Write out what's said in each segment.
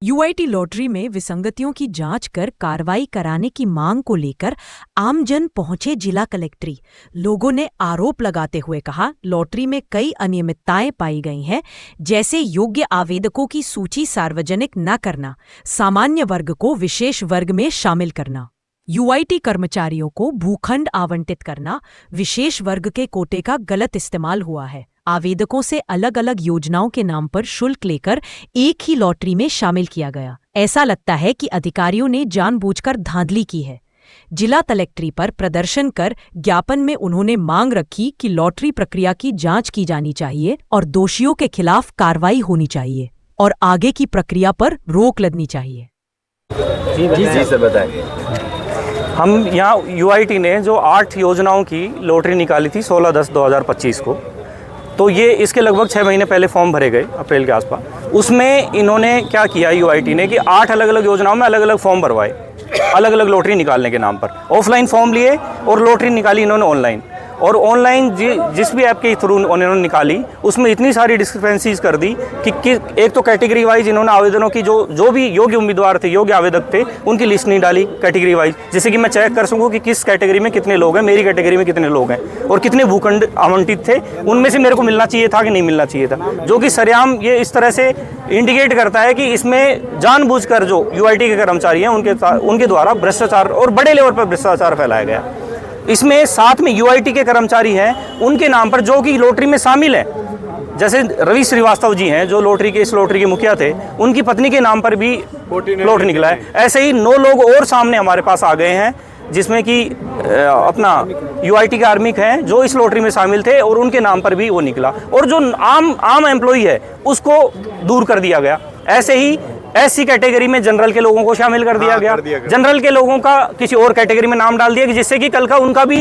UIT lottery में विसंगतियों की जांच कर कार्रवाई कराने की मांग को लेकर आमजन पहुंचे जिला कलेक्ट्री। लोगों ने आरोप लगाते हुए कहा, लॉटरी में कई अनियमितताएं पाई गई हैं, जैसे योग्य आवेदकों की सूची सार्वजनिक न करना, सामान्य वर्ग को विशेष वर्ग में शामिल करना, यूआईटी कर्मचारियों को भूखंड आवंटित करना, विशेष वर्ग के कोटे का गलत इस्तेमाल हुआ है, आवेदकों से अलग अलग योजनाओं के नाम पर शुल्क लेकर एक ही लॉटरी में शामिल किया गया। ऐसा लगता है कि अधिकारियों ने जानबूझकर धांधली की है। जिला कलेक्ट्री पर प्रदर्शन कर ज्ञापन में उन्होंने मांग रखी कि लॉटरी प्रक्रिया की जांच की जानी चाहिए और दोषियों के खिलाफ कार्रवाई होनी चाहिए और आगे की प्रक्रिया पर रोक लगनी चाहिए। जी सर बताएं। हम यहाँ यूआईटी ने जो 8 योजनाओं की लॉटरी निकाली थी 16/10/2025 को, तो ये इसके लगभग 6 महीने पहले फॉर्म भरे गए अप्रैल के आसपास। उसमें इन्होंने क्या किया यूआईटी ने कि 8 अलग अलग योजनाओं में अलग अलग फॉर्म भरवाए, अलग अलग लॉटरी निकालने के नाम पर। ऑफलाइन फॉर्म लिए और लॉटरी निकाली इन्होंने ऑनलाइन, और ऑनलाइन जिस भी ऐप के थ्रू उन्होंने निकाली उसमें इतनी सारी डिस्क्रिपेंसीज कर दी कि एक तो कैटेगरी वाइज इन्होंने आवेदनों की जो भी योग्य उम्मीदवार थे, योग्य आवेदक थे, उनकी लिस्ट नहीं डाली कैटेगरी वाइज, जिससे कि मैं चेक कर सकूं कि किस कैटेगरी में कितने लोग हैं, मेरी कैटेगरी में कितने लोग हैं और कितने भूखंड आवंटित थे, उनमें से मेरे को मिलना चाहिए था कि नहीं मिलना चाहिए था। जो कि सरेआम ये इस तरह से इंडिकेट करता है कि इसमें जानबूझकर जो यूआईटी के कर्मचारी हैं उनके द्वारा भ्रष्टाचार और बड़े लेवल पर भ्रष्टाचार फैलाया गया। इसमें साथ में यूआईटी के कर्मचारी हैं उनके नाम पर जो कि लॉटरी में शामिल हैं, जैसे रवि श्रीवास्तव जी हैं जो इस लॉटरी के मुखिया थे, उनकी पत्नी के नाम पर भी लॉटरी निकला है। ऐसे ही 9 लोग और सामने हमारे पास आ गए हैं, जिसमें कि अपना यूआईटी के कार्मिक हैं जो इस लॉटरी में शामिल थे और उनके नाम पर भी वो निकला, और जो आम एम्प्लॉई है उसको दूर कर दिया गया। ऐसे ही एससी कैटेगरी में जनरल के लोगों को शामिल कर दिया गया। जनरल के लोगों का किसी और कैटेगरी में नाम डाल दिया कि जिससे कि कल का उनका भी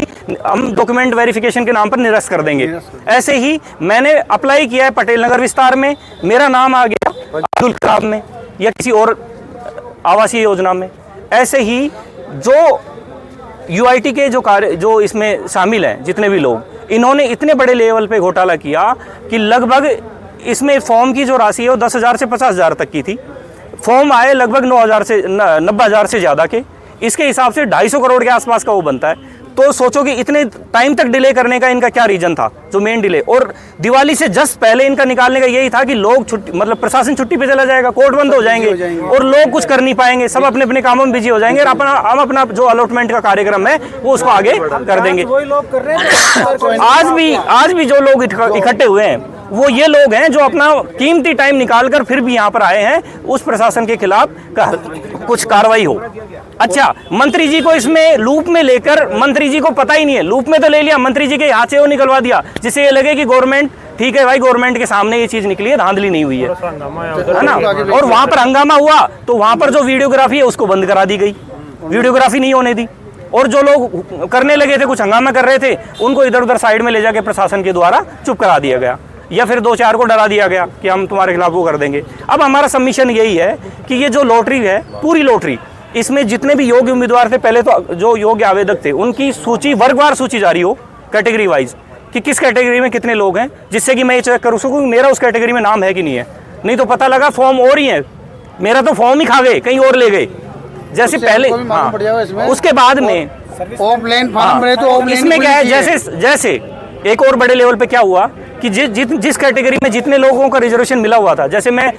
हम डॉक्यूमेंट वेरिफिकेशन के नाम पर निरस्त कर देंगे। ऐसे ही मैंने अप्लाई किया है पटेल नगर विस्तार में, मेरा नाम आ गया अब्दुल कलाम में या किसी और आवासीय योजना में। ऐसे ही जो यूआईटी के जो इसमें शामिल हैं जितने भी लोग, इन्होंने इतने बड़े लेवल पे घोटाला किया कि लगभग इसमें फॉर्म की जो राशि है वो 10,000 से 50,000 तक की थी। फॉर्म आए लगभग 90,000 से ज़्यादा के, इसके हिसाब से 250 करोड़ के आसपास का वो बनता है। तो सोचो कि इतने टाइम तक डिले करने का इनका क्या रीजन था, जो मेन डिले। और दिवाली से जस्ट पहले इनका निकालने का यही था कि लोग प्रशासन छुट्टी पे चला जाएगा, कोर्ट बंद हो जाएंगे और लोग कुछ कर नहीं पाएंगे, सब अपने अपने कामों में बिजी हो जाएंगे और हम अपना जो अलॉटमेंट का कार्यक्रम है वो उसको आगे कर देंगे। आज भी जो लोग इकट्ठे हुए हैं वो ये लोग हैं जो अपना कीमती टाइम निकालकर फिर भी यहाँ पर आए हैं उस प्रशासन के खिलाफ कुछ कार्रवाई हो। अच्छा, मंत्री जी को इसमें लूप में लेकर, मंत्री जी को पता ही नहीं है, लूप में तो ले लिया, मंत्री जी के हाथ से वो निकलवा दिया जिससे ये लगे कि गवर्नमेंट ठीक है भाई, गवर्नमेंट के सामने ये चीज निकली है, धांधली नहीं हुई है ना। और वहां पर हंगामा हुआ तो वहां पर जो वीडियोग्राफी है उसको बंद करा दी गई, वीडियोग्राफी नहीं होने दी, और जो लोग करने लगे थे, कुछ हंगामा कर रहे थे, उनको इधर उधर साइड में ले जाके प्रशासन के द्वारा चुप करा दिया गया या फिर 2-4 को डरा दिया गया कि हम तुम्हारे खिलाफ वो कर देंगे। अब हमारा सबमिशन यही है कि ये जो लॉटरी है, पूरी लॉटरी, इसमें जितने भी योग्य उम्मीदवार थे, पहले तो जो योग्य आवेदक थे उनकी सूची, वर्गवार सूची जारी हो कैटेगरी वाइज कि किस कैटेगरी में कितने लोग हैं, जिससे कि मैं ये चेक कर सकूँ मेरा उस कैटेगरी में नाम है कि नहीं है। नहीं तो पता लगा फॉर्म और ही है, मेरा तो फॉर्म ही खा गए, कहीं और ले गए जैसे पहले। हाँ, उसके बाद में इसमें क्या है, जैसे एक और बड़े लेवल पे क्या हुआ कि जिस कैटेगरी में जितने लोगों का रिजर्वेशन मिला हुआ था, जैसे मैं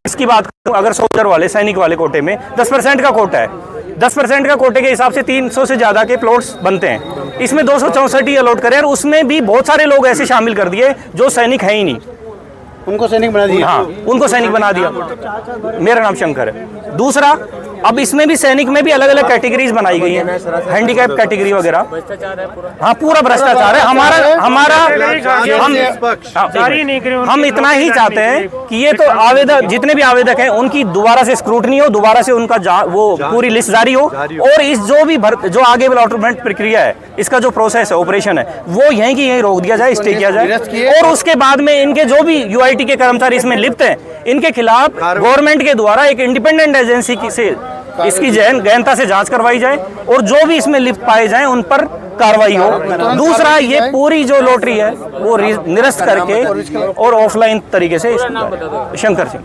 इसकी बात करूं, अगर सोल्जर वाले, सैनिक वाले कोटे में 10% का कोटा है, 10% का कोटे के हिसाब से 300 से ज़्यादा के प्लॉट्स बनते हैं। इसमें 264 ही अलॉट करे और उसमें भी बहुत सारे लोग ऐसे शामिल कर दिए जो सैनिक है ही नहीं, उनको सैनिक बना दिया। हाँ, उनको सैनिक बना दिया। मेरा नाम शंकर है। दूसरा, अब इसमें भी सैनिक में भी अलग अलग कैटेगरीज बनाई गई हैं, हैंडीकैप कैटेगरी वगैरह। हाँ, पूरा भ्रष्टाचार है। हम इतना ही चाहते हैं कि ये तो आवेदक, जितने भी आवेदक हैं उनकी दोबारा से स्क्रूटनी हो, दोबारा से उनका वो पूरी लिस्ट जारी हो, और इस जो आगे अलॉटमेंट प्रक्रिया है, इसका जो प्रोसेस है, ऑपरेशन है, वो यहीं की यहीं रोक दिया जाए, स्टे किया जाए। और उसके बाद में इनके जो भी यूआईटी के कर्मचारी इसमें लिप्त हैं, इनके खिलाफ गवर्नमेंट के द्वारा एक इंडिपेंडेंट एजेंसी से इसकी गहनता से जांच करवाई जाए और जो भी इसमें लिप्त पाए जाएं उन पर कार्रवाई हो। दूसरा, ये पूरी जो लॉटरी है वो निरस्त करके और ऑफलाइन तरीके से, शंकर सिंह